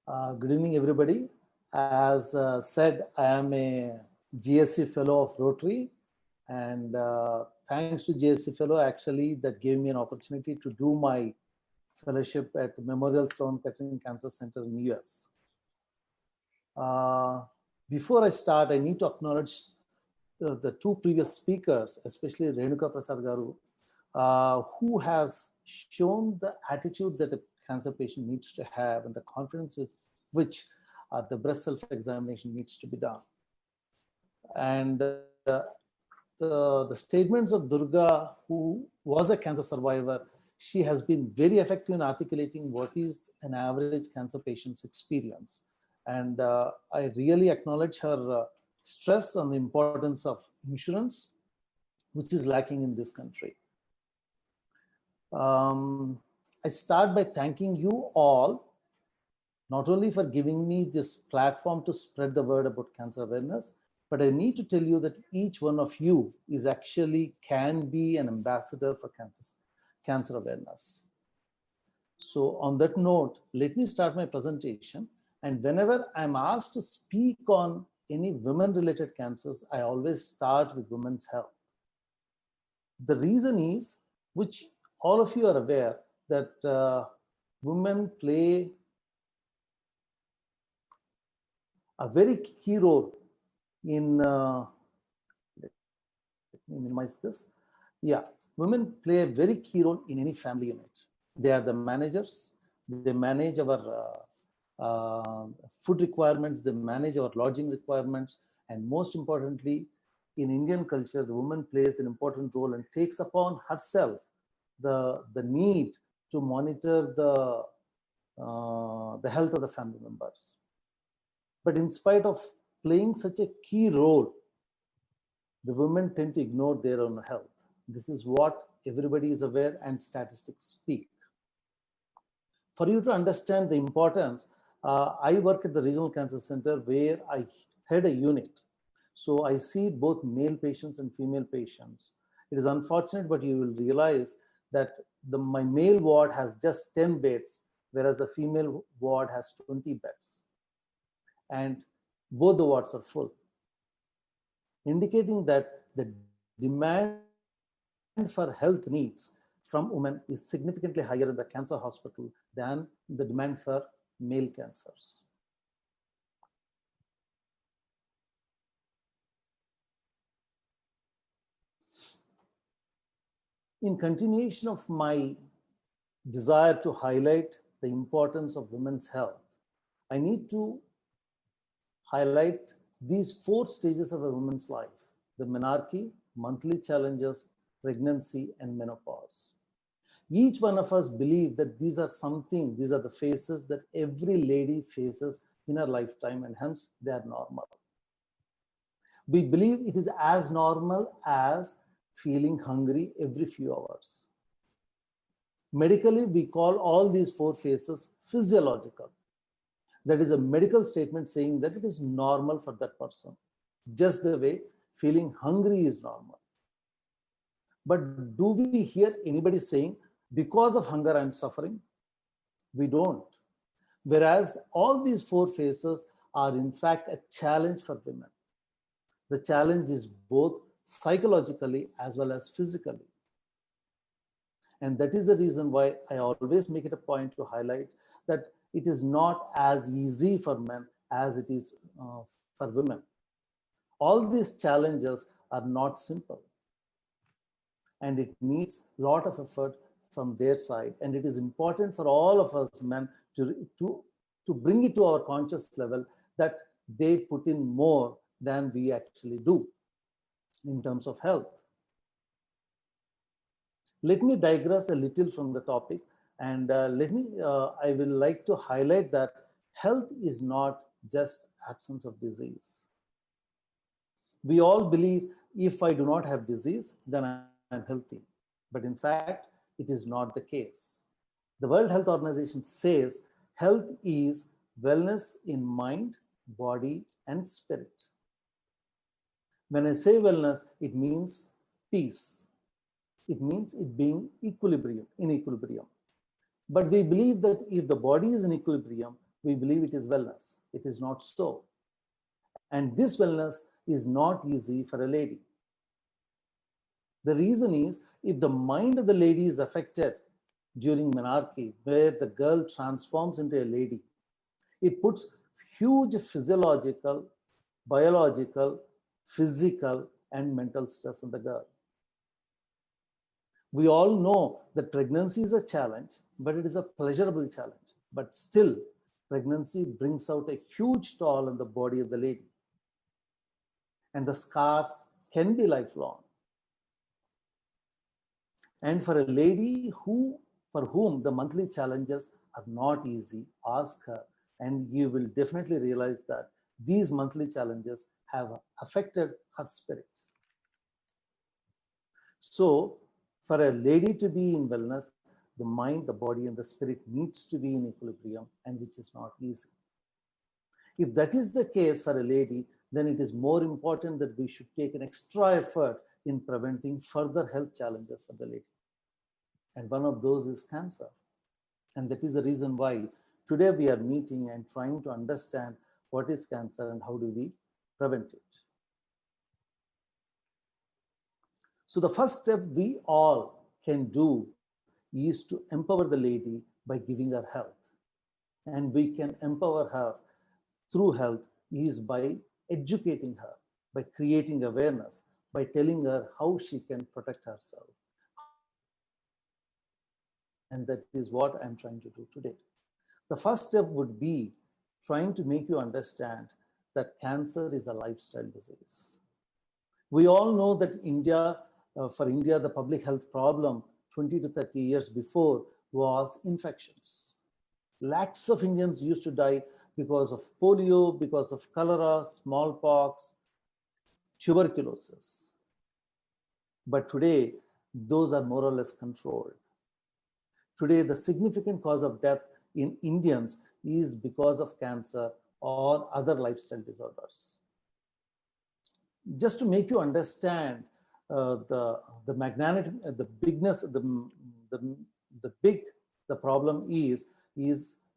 Good evening, everybody. As said, I am a GSC Fellow of Rotary, and thanks to GSC Fellow, actually, that gave me an opportunity to do my fellowship at Memorial Sloan Kettering Cancer Center in the US. Before I start, I need to acknowledge the two previous speakers, especially Renuka Prasad Garu, who has shown the attitude that a cancer patient needs to have and the confidence with which the breast self-examination needs to be done. And the statements of Durga, who was a cancer survivor, she has been very effective in articulating what is an average cancer patient's experience. And I really acknowledge her stress on the importance of insurance, which is lacking in this country. I start by thanking you all, not only for giving me this platform to spread the word about cancer awareness, but I need to tell you that each one of you is actually can be an ambassador for cancer awareness. So on that note, let me start my presentation. And whenever I'm asked to speak on any women-related cancers, I always start with women's health. The reason is, which all of you are aware, that women play a very key role in, let me minimize this. Yeah, women play a very key role in any family unit. They are the managers, they manage our food requirements, they manage our lodging requirements, and most importantly, in Indian culture, the woman plays an important role and takes upon herself the need to monitor the health of the family members. But in spite of playing such a key role, the women tend to ignore their own health. This is what everybody is aware and statistics speak. For you to understand the importance, I work at the Regional Cancer Center where I head a unit. So I see both male patients and female patients. It is unfortunate, but you will realize that my male ward has just 10 beds, whereas the female ward has 20 beds. And both the wards are full, indicating that the demand for health needs from women is significantly higher in the cancer hospital than the demand for male cancers. In continuation of my desire to highlight the importance of women's health, I need to highlight these 4 stages of a woman's life: the menarche, monthly challenges, pregnancy, and menopause. Each one of us believe that these are the phases that every lady faces in her lifetime, and hence they are normal. We believe it is as normal as feeling hungry every few hours. Medically, we call all these 4 phases physiological. That is a medical statement saying that it is normal for that person, just the way feeling hungry is normal. But do we hear anybody saying, because of hunger, I'm suffering? We don't. Whereas all these 4 phases are in fact a challenge for women. The challenge is both psychologically as well as physically. And that is the reason why I always make it a point to highlight that it is not as easy for men as it is for women. All these challenges are not simple. And it needs a lot of effort from their side. And it is important for all of us men to bring it to our conscious level that they put in more than we actually do in terms of health. Let me digress a little from the topic, and I will like to highlight that health is not just absence of disease. We all believe if I do not have disease, then I'm healthy. But in fact, it is not the case. The World Health Organization says health is wellness in mind, body, and spirit. When I say wellness, it means peace. It means it being in equilibrium. But we believe that if the body is in equilibrium, we believe it is wellness. It is not so. And this wellness is not easy for a lady. The reason is, if the mind of the lady is affected during menarche, where the girl transforms into a lady, it puts huge physiological, biological, physical, and mental stress on the girl. We all know that pregnancy is a challenge, but it is a pleasurable challenge. But still, pregnancy brings out a huge toll on the body of the lady. And the scars can be lifelong. And for a lady for whom the monthly challenges are not easy, ask her, and you will definitely realize that these monthly challenges have affected her spirit. So, for a lady to be in wellness, the mind, the body, and the spirit needs to be in equilibrium, and which is not easy. If that is the case for a lady, then it is more important that we should take an extra effort in preventing further health challenges for the lady. And one of those is cancer. And that is the reason why today we are meeting and trying to understand what is cancer and how do we prevent it. So the first step we all can do is to empower the lady by giving her health. And we can empower her through health is by educating her, by creating awareness, by telling her how she can protect herself. And that is what I'm trying to do today. The first step would be trying to make you understand that cancer is a lifestyle disease. We all know that for India, the public health problem 20 to 30 years before was infections. Lakhs of Indians used to die because of polio, because of cholera, smallpox, tuberculosis. But today, those are more or less controlled. Today, the significant cause of death in Indians is because of cancer or other lifestyle disorders. Just to make you understand the magnanimity, the bigness, the problem is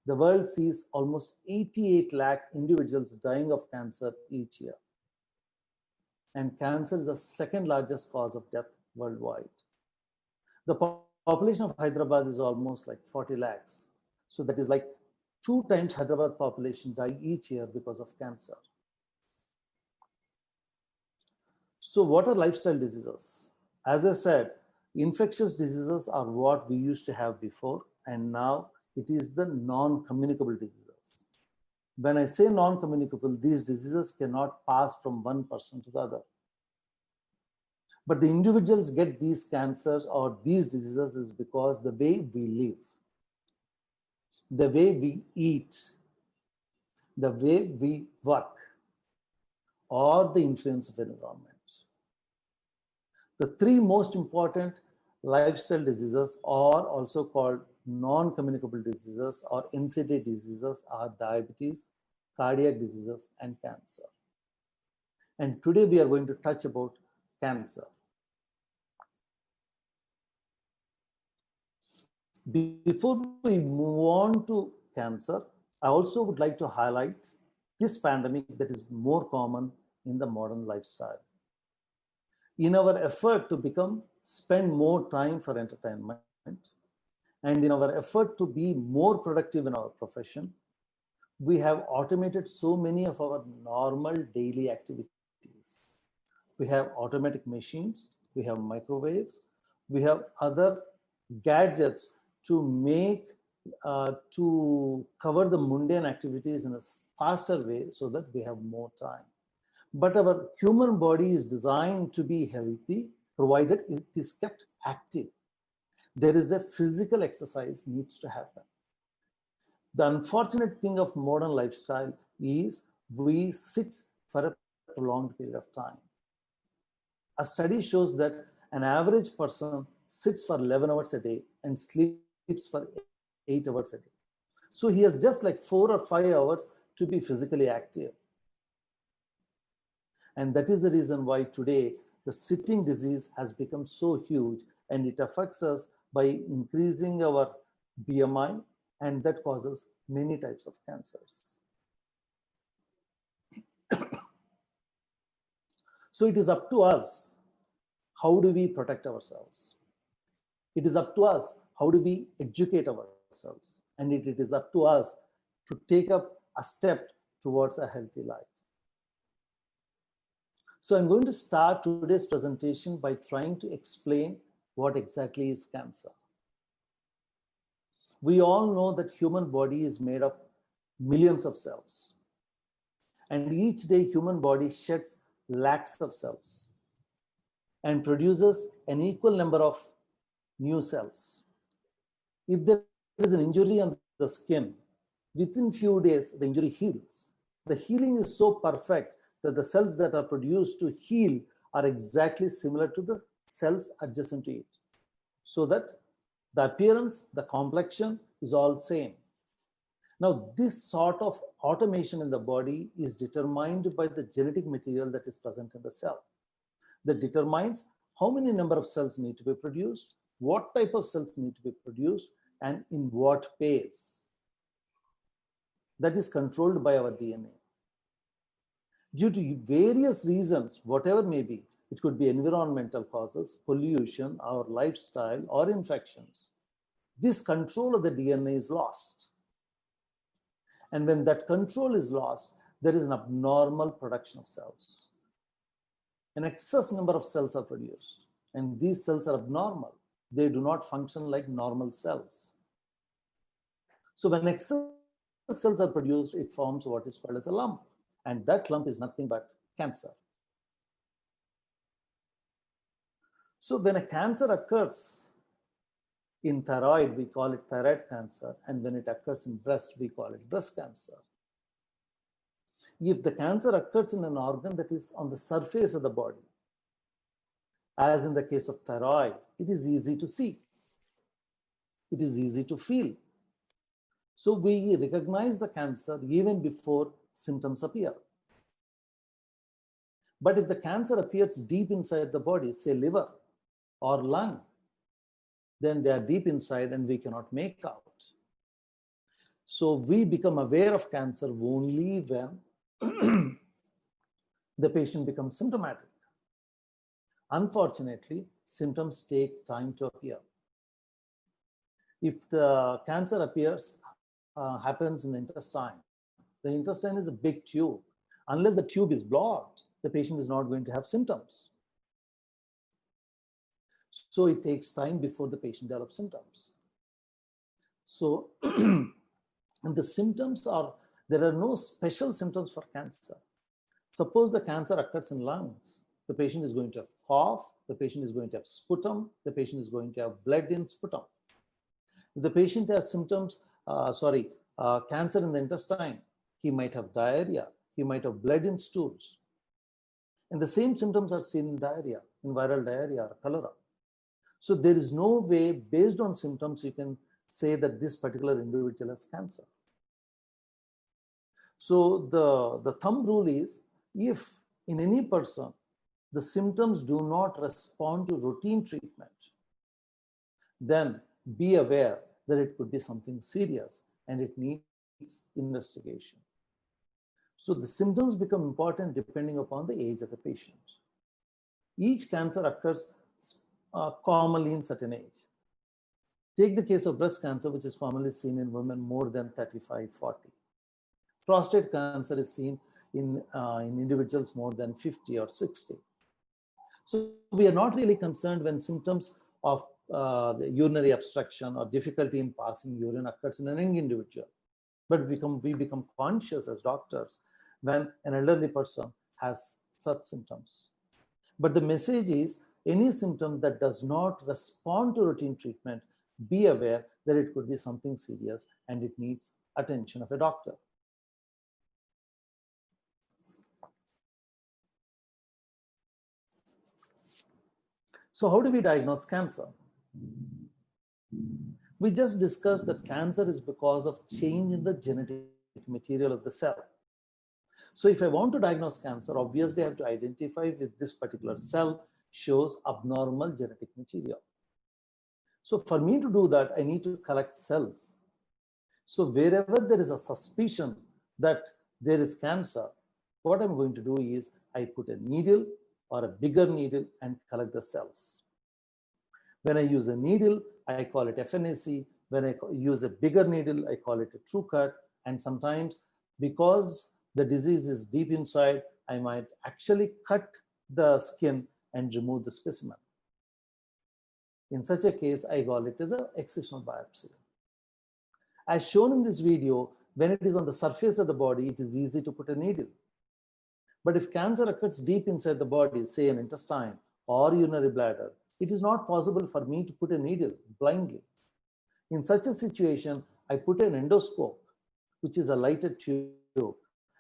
the world sees almost 88 lakh individuals dying of cancer each year. And cancer is the second largest cause of death worldwide. The population of Hyderabad is almost like 40 lakhs. So that is like 2 times Hyderabad population die each year because of cancer. So what are lifestyle diseases? As I said, infectious diseases are what we used to have before, and now it is the non-communicable diseases. When I say non-communicable, these diseases cannot pass from one person to the other. But the individuals get these cancers or these diseases is because the way we live, the way we eat, the way we work, or the influence of environment. The 3 most important lifestyle diseases are also called non-communicable diseases or NCD diseases are diabetes, cardiac diseases, and cancer. And today we are going to touch about cancer. Before we move on to cancer, I also would like to highlight this pandemic that is more common in the modern lifestyle. In our effort to spend more time for entertainment, and in our effort to be more productive in our profession, we have automated so many of our normal daily activities. We have automatic machines, we have microwaves, we have other gadgets to cover the mundane activities in a faster way so that we have more time. But our human body is designed to be healthy, provided it is kept active. There is a physical exercise needs to happen. The unfortunate thing of modern lifestyle is we sit for a prolonged period of time. A study shows that an average person sits for 11 hours a day and sleeps for 8 hours a day. So he has just like 4 or 5 hours to be physically active. And that is the reason why today the sitting disease has become so huge, and it affects us by increasing our BMI and that causes many types of cancers. So it is up to us, how do we protect ourselves? It is up to us, how do we educate ourselves? And it is up to us to take up a step towards a healthy life. So I'm going to start today's presentation by trying to explain what exactly is cancer. We all know that human body is made of millions of cells. And each day human body sheds lakhs of cells and produces an equal number of new cells. If there is an injury on the skin, within few days, the injury heals. The healing is so perfect that the cells that are produced to heal are exactly similar to the cells adjacent to it. So that the appearance, the complexion is all same. Now, this sort of automation in the body is determined by the genetic material that is present in the cell. That determines how many number of cells need to be produced, what type of cells need to be produced, and in what pace. That is controlled by our DNA. Due to various reasons, whatever may be, it could be environmental causes, pollution, our lifestyle, or infections. This control of the DNA is lost. And when that control is lost, there is an abnormal production of cells. An excess number of cells are produced, and these cells are abnormal. They do not function like normal cells. So when excess cells are produced, it forms what is called as a lump. And that lump is nothing but cancer. So when a cancer occurs in thyroid, we call it thyroid cancer. And when it occurs in breast, we call it breast cancer. If the cancer occurs in an organ that is on the surface of the body, as in the case of thyroid, it is easy to see. It is easy to feel. So we recognize the cancer even before symptoms appear. But if the cancer appears deep inside the body, say liver or lung, then they are deep inside and we cannot make out. So we become aware of cancer only when the patient becomes symptomatic. Unfortunately, symptoms take time to appear. If the cancer happens in the intestine is a big tube. Unless the tube is blocked, the patient is not going to have symptoms. So it takes time before the patient develops symptoms. So and the symptoms are, there are no special symptoms for cancer. Suppose the cancer occurs in lungs, the patient is going to have cough, the patient is going to have sputum, the patient is going to have blood in sputum. If the patient has symptoms, cancer in the intestine, he might have diarrhea, he might have blood in stools. And the same symptoms are seen in diarrhea, in viral diarrhea or cholera. So there is no way, based on symptoms, you can say that this particular individual has cancer. So the thumb rule is, if in any person, the symptoms do not respond to routine treatment, then be aware that it could be something serious and it needs investigation. So the symptoms become important depending upon the age of the patient. Each cancer occurs commonly in certain age. Take the case of breast cancer, which is commonly seen in women more than 35, 40. Prostate cancer is seen in individuals more than 50 or 60. So we are not really concerned when symptoms of the urinary obstruction or difficulty in passing urine occurs in an young individual. But we become conscious as doctors when an elderly person has such symptoms. But the message is, any symptom that does not respond to routine treatment, be aware that it could be something serious and it needs attention of a doctor. So how do we diagnose cancer? We just discussed that cancer is because of change in the genetic material of the cell. So if I want to diagnose cancer, obviously I have to identify if this particular cell shows abnormal genetic material. So for me to do that, I need to collect cells. So wherever there is a suspicion that there is cancer, what I'm going to do is I put a needle or a bigger needle and collect the cells. When I use a needle, I call it FNAC. When I use a bigger needle, I call it a true cut. And sometimes, because the disease is deep inside, I might actually cut the skin and remove the specimen. In such a case, I call it as an excisional biopsy. As shown in this video, when it is on the surface of the body, it is easy to put a needle. But if cancer occurs deep inside the body, say an intestine or urinary bladder, it is not possible for me to put a needle blindly. In such a situation, I put an endoscope, which is a lighted tube,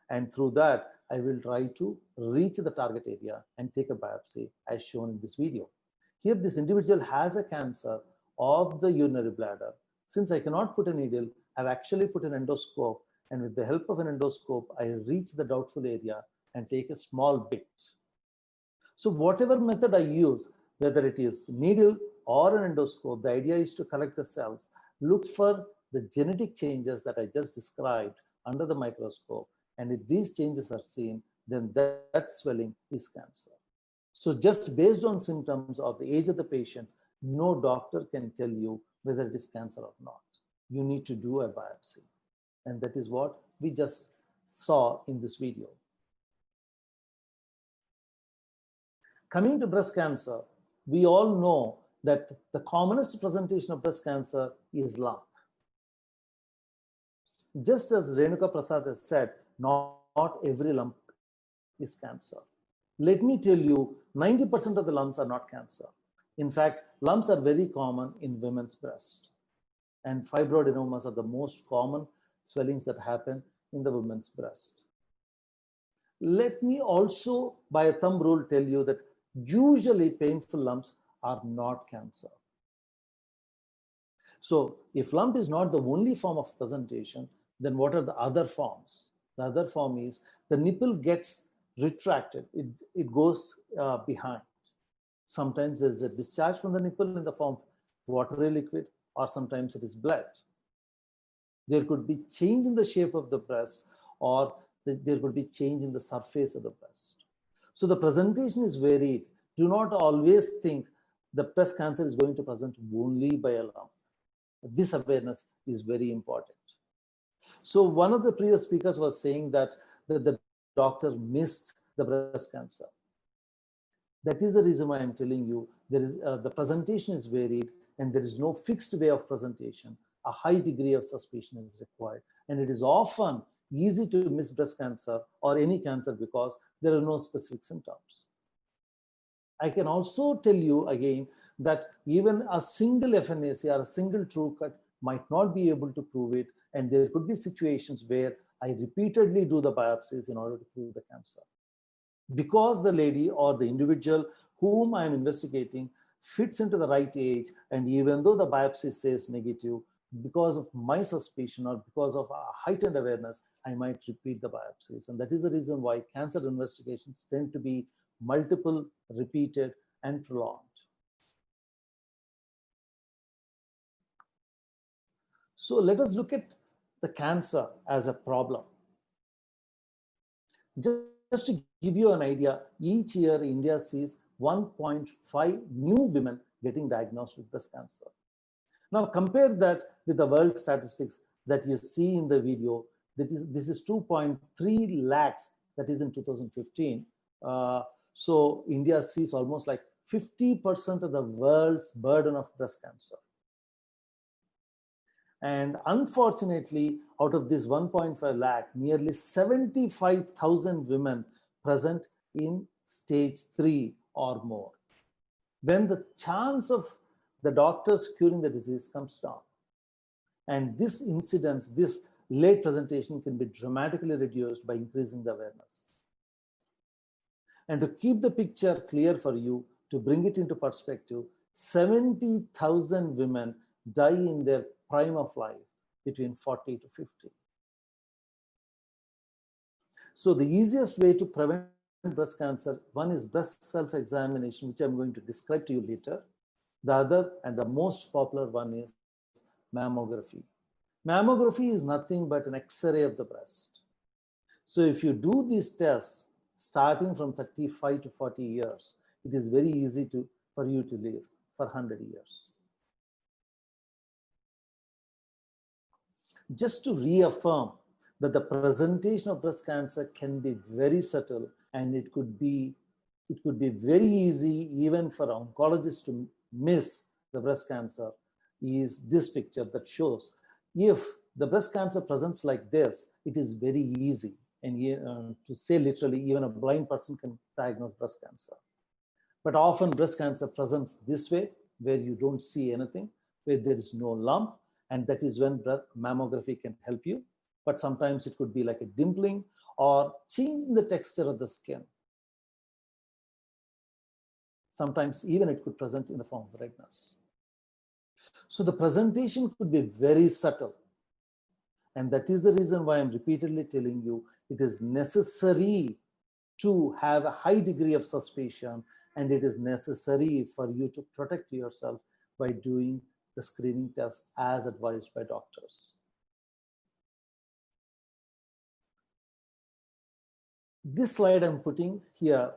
and through that, I will try to reach the target area and take a biopsy as shown in this video. Here, this individual has a cancer of the urinary bladder. Since I cannot put a needle, I've actually put an endoscope, and with the help of an endoscope, I reach the doubtful area and take a small bit. So whatever method I use, whether it is needle or an endoscope, the idea is to collect the cells, look for the genetic changes that I just described under the microscope. And if these changes are seen, then that swelling is cancer. So just based on symptoms of the age of the patient, no doctor can tell you whether it is cancer or not. You need to do a biopsy. And that is what we just saw in this video. Coming to breast cancer, we all know that the commonest presentation of breast cancer is lump. Just as Renuka Prasad has said, not every lump is cancer. Let me tell you, 90% of the lumps are not cancer. In fact, lumps are very common in women's breast. And fibroadenomas are the most common swellings that happen in the women's breast. Let me also, by a thumb rule, tell you that usually painful lumps are not cancer. So if lump is not the only form of presentation, then what are the other forms? The other form is the nipple gets retracted. It goes behind. Sometimes there is a discharge from the nipple in the form of watery liquid, or sometimes it is blood. There could be change in the shape of the breast, or there could be change in the surface of the breast. So the presentation is varied. Do not always think the breast cancer is going to present only by a lump. This awareness is very important. So one of the previous speakers was saying that the doctor missed the breast cancer. That is the reason why I'm telling you there is the presentation is varied and there is no fixed way of presentation. A high degree of suspicion is required, and it is often easy to miss breast cancer or any cancer because there are no specific symptoms. I can also tell you again that even a single FNAC or a single true cut might not be able to prove it, and there could be situations where I repeatedly do the biopsies in order to prove the cancer. Because the lady or the individual whom I am investigating fits into the right age, and even though the biopsy says negative, because of my suspicion or because of a heightened awareness, I might repeat the biopsies. And that is the reason why cancer investigations tend to be multiple, repeated, and prolonged. So let us look at the cancer as a problem. Just to give you an idea, each year India sees 1.5 new women getting diagnosed with breast cancer. Now compare that with the world statistics that you see in the video. This is 2.3 lakhs, that is in 2015. So India sees almost like 50% of the world's burden of breast cancer. And unfortunately, out of this 1.5 lakh, nearly 75,000 women present in stage 3 or more, when the chance of the doctors curing the disease comes down. And this incidence, this late presentation can be dramatically reduced by increasing the awareness. And to keep the picture clear for you, to bring it into perspective, 70,000 women die in their prime of life between 40 to 50. So the easiest way to prevent breast cancer, one is breast self-examination, which I'm going to describe to you later. The other and the most popular one is mammography. Mammography is nothing but an X-ray of the breast. So if you do these tests starting from 35 to 40 years, it is very easy for you to live for 100 years. Just to reaffirm that the presentation of breast cancer can be very subtle, and it could be very easy even for oncologists to miss the breast cancer, is this picture that shows if the breast cancer presents like this, it is very easy. And to say literally, even a blind person can diagnose breast cancer. But often breast cancer presents this way, where you don't see anything, where there is no lump, and that is when mammography can help you. But sometimes it could be like a dimpling or changing the texture of the skin. Sometimes even it could present in the form of redness. So the presentation could be very subtle. And that is the reason why I'm repeatedly telling you it is necessary to have a high degree of suspicion, and it is necessary for you to protect yourself by doing the screening test as advised by doctors. This slide I'm putting here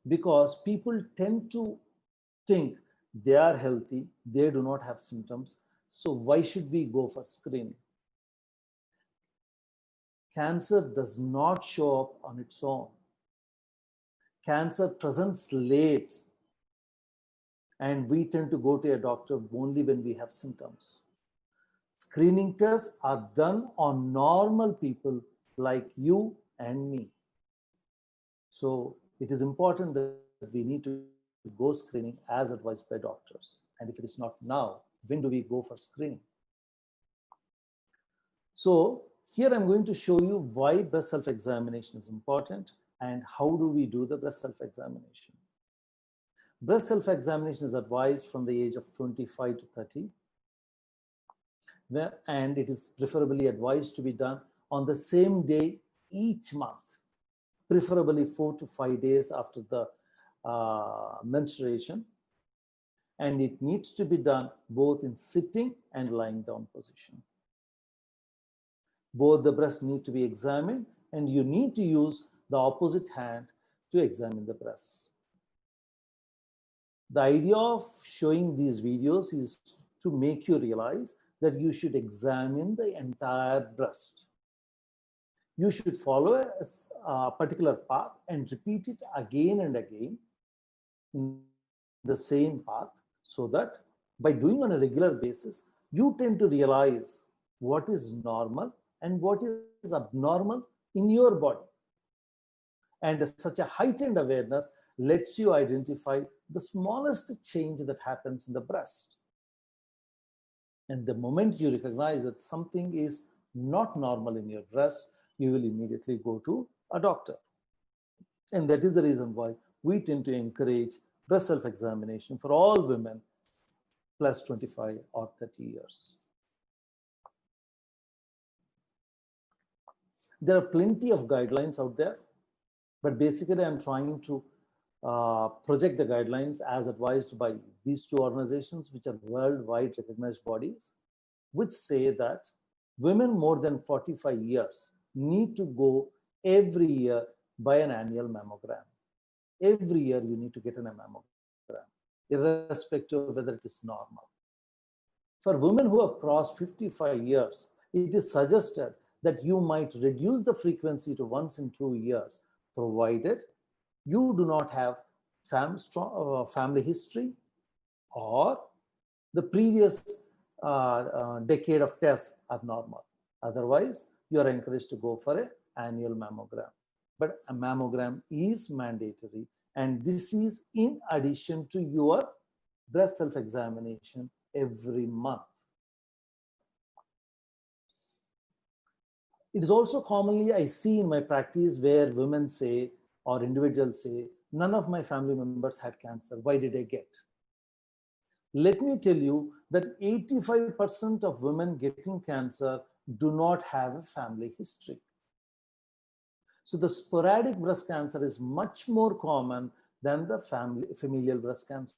because people tend to think they are healthy, they do not have symptoms, so why should we go for screening? Cancer does not show up on its own. Cancer presents late, and we tend to go to a doctor only when we have symptoms. Screening tests are done on normal people like you and me. So it is important that we need to go screening as advised by doctors. And if it is not now, when do we go for screening? So here I'm going to show you why breast self-examination is important and how do we do the breast self-examination. Breast self-examination is advised from the age of 25 to 30. And it is preferably advised to be done on the same day each month, preferably 4 to 5 days after the menstruation. And it needs to be done both in sitting and lying down position. Both the breasts need to be examined, and you need to use the opposite hand to examine the breasts. The idea of showing these videos is to make you realize that you should examine the entire breast. You should follow a particular path and repeat it again and again in the same path, so that by doing on a regular basis, you tend to realize what is normal and what is abnormal in your body. And such a heightened awareness lets you identify the smallest change that happens in the breast. And the moment you recognize that something is not normal in your breast, you will immediately go to a doctor. And that is the reason why we tend to encourage breast self-examination for all women plus 25 or 30 years. There are plenty of guidelines out there, but basically I'm trying to project the guidelines as advised by these two organizations, which are worldwide recognized bodies, which say that women more than 45 years need to go every year by an annual mammogram. Every year you need to get a mammogram, irrespective of whether it is normal. For women who have crossed 55 years, it is suggested that you might reduce the frequency to once in 2 years, provided you do not have family history or the previous decade of tests are normal. Otherwise, you are encouraged to go for an annual mammogram. But a mammogram is mandatory, and this is in addition to your breast self-examination every month. It is also commonly I see in my practice where women say, or individuals say, none of my family members had cancer. Why did I get? Let me tell you that 85% of women getting cancer do not have a family history. So the sporadic breast cancer is much more common than the familial breast cancer,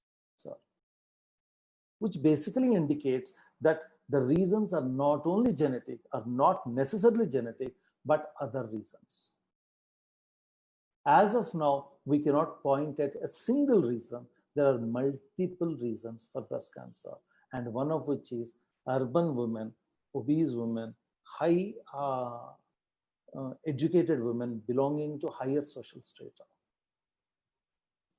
which basically indicates that The reasons are not only genetic, are not necessarily genetic, but other reasons. As of now, we cannot point at a single reason. There are multiple reasons for breast cancer, and one of which is urban women, obese women, high educated women belonging to higher social strata.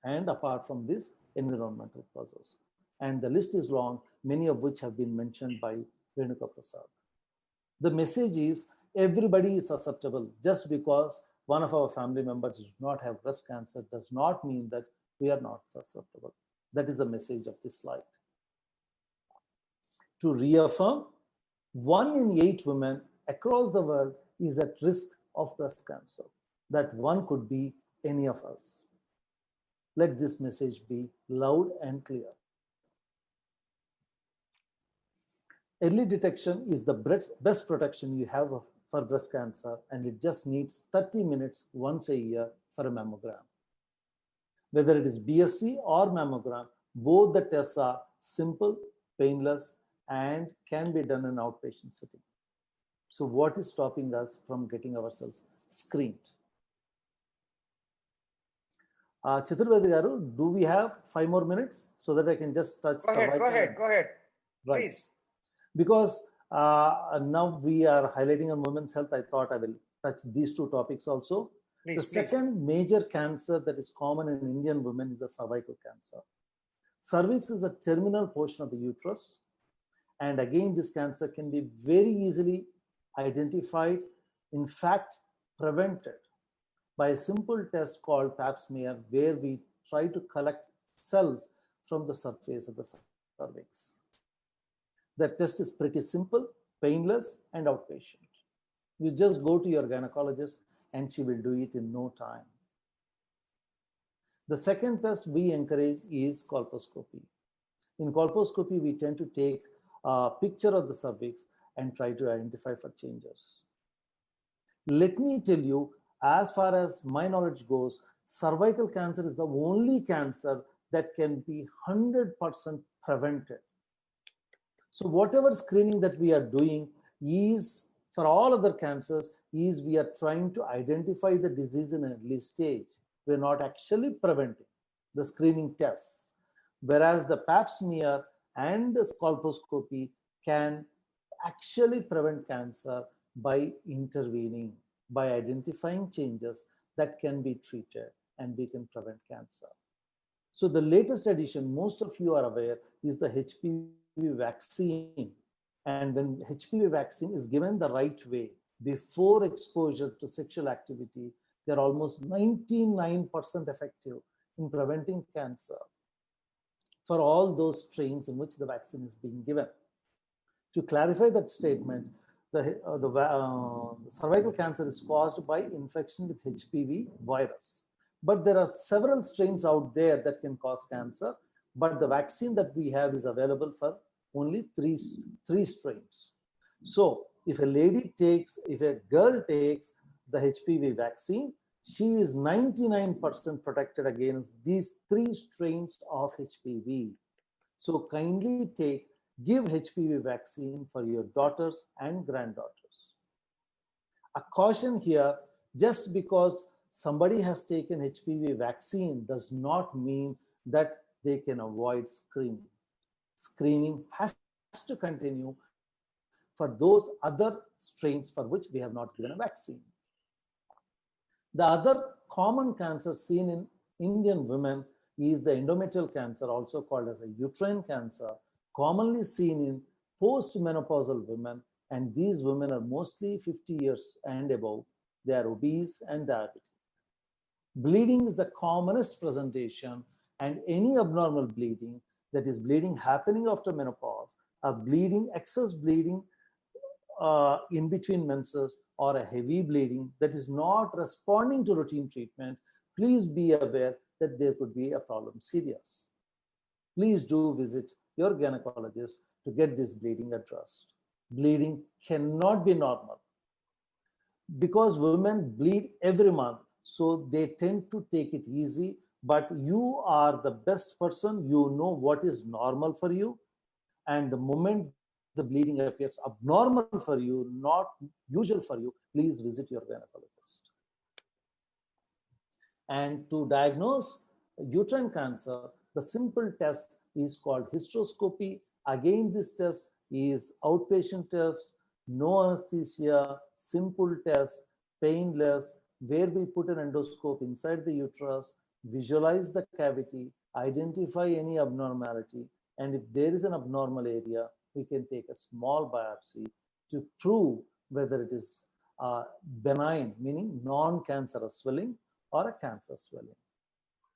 And apart from this, environmental causes. And the list is long, many of which have been mentioned by Renuka Prasad. The message is everybody is susceptible. Just because one of our family members does not have breast cancer does not mean that we are not susceptible. That is the message of this slide. To reaffirm, 1 in 8 women across the world is at risk of breast cancer. That one could be any of us. Let this message be loud and clear. Early detection is the best protection you have for breast cancer, and it just needs 30 minutes once a year for a mammogram. Whether it is BSc or mammogram, both the tests are simple, painless, and can be done in outpatient setting. So what is stopping us from getting ourselves screened? Chaturvedi garu, do we have 5 more minutes so that I can just touch? Go ahead. Right. Please. Because now we are highlighting on women's health, I thought I will touch these two topics also. Please, second major cancer that is common in Indian women is the cervical cancer. Cervix is a terminal portion of the uterus. And again, this cancer can be very easily identified, in fact, prevented by a simple test called Pap smear, where we try to collect cells from the surface of the cervix. The test is pretty simple, painless, and outpatient. You just go to your gynecologist and she will do it in no time. The second test we encourage is colposcopy. In colposcopy, we tend to take a picture of the cervix and try to identify for changes. Let me tell you, as far as my knowledge goes, cervical cancer is the only cancer that can be 100% prevented. So whatever screening that we are doing is, for all other cancers, is we are trying to identify the disease in an early stage. We're not actually preventing the screening tests. Whereas the Pap smear and the colposcopy can actually prevent cancer by intervening, by identifying changes that can be treated, and we can prevent cancer. So the latest addition, most of you are aware, is the HPV vaccine. And when HPV vaccine is given the right way, before exposure to sexual activity, they're almost 99% effective in preventing cancer for all those strains in which the vaccine is being given. To clarify that statement, the cervical cancer is caused by infection with HPV virus. But there are several strains out there that can cause cancer, but the vaccine that we have is available for only three strains. So if a girl takes the HPV vaccine, she is 99% protected against these 3 strains of HPV. So kindly give HPV vaccine for your daughters and granddaughters. A caution here, just because somebody has taken HPV vaccine does not mean that they can avoid screening. Screening has to continue for those other strains for which we have not given a vaccine. The other common cancer seen in Indian women is the endometrial cancer, also called as a uterine cancer, commonly seen in post-menopausal women, and these women are mostly 50 years and above. They are obese and diabetic. Bleeding is the commonest presentation, and any abnormal bleeding, that is bleeding happening after menopause, or excess bleeding in between menses, or a heavy bleeding that is not responding to routine treatment, please be aware that there could be a problem serious. Please do visit your gynecologist to get this bleeding addressed. Bleeding cannot be normal because women bleed every month, so they tend to take it easy, but you are the best person. You know what is normal for you, and the moment the bleeding appears abnormal for you, not usual for you, please visit your gynecologist. And to diagnose uterine cancer, the simple test is called hysteroscopy. Again, this test is outpatient test, no anesthesia, simple test, painless, where we put an endoscope inside the uterus, visualize the cavity, identify any abnormality, and if there is an abnormal area, we can take a small biopsy to prove whether it is benign, meaning non-cancerous swelling, or a cancer swelling.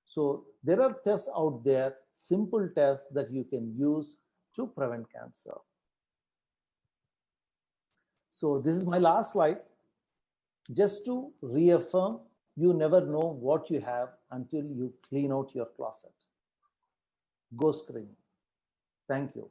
So there are tests out there, simple tests that you can use to prevent cancer. So this is my last slide. Just to reaffirm, you never know what you have until you clean out your closet. Go screen. Thank you.